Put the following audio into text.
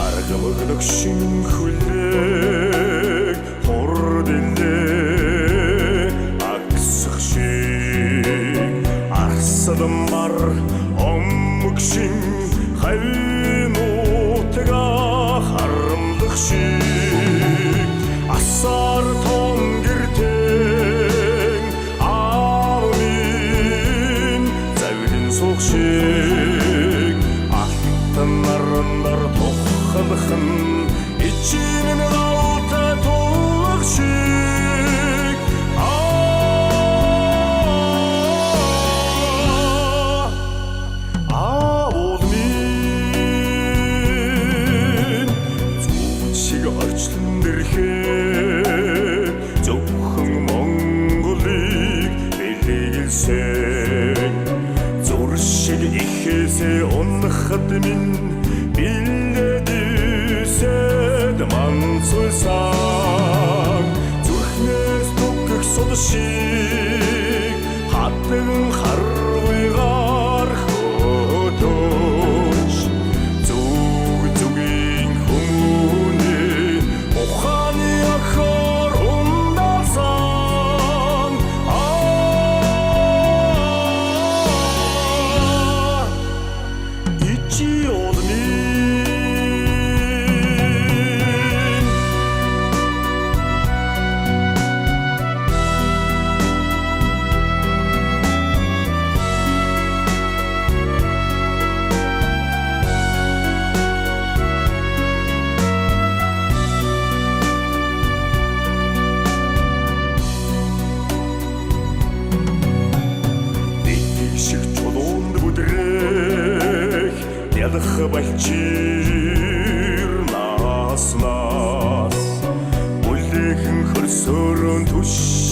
Argamıgdakşin хүлээг хордэлээ аксах шиг арсадам бар омгшин хайнуутга харамдах шиг асар том гэртэн аавын завлин сух шиг алтан нарандар ханхан ичинэн галта тулах шиг аавууд минь зүг орчлон дэрхээ зөвхөн Монголыг бэлгэлсэн зур шиг ихээсээ унахад минь Мансуйсан зүрхнээс түгэх сод шиг хатан харвыгаар хөтөж зүг зүгийн хүмүүний ухааны ахаар ундасан ичи олми Ядах балчир нас бүлэхэн хөрсөөрөн түш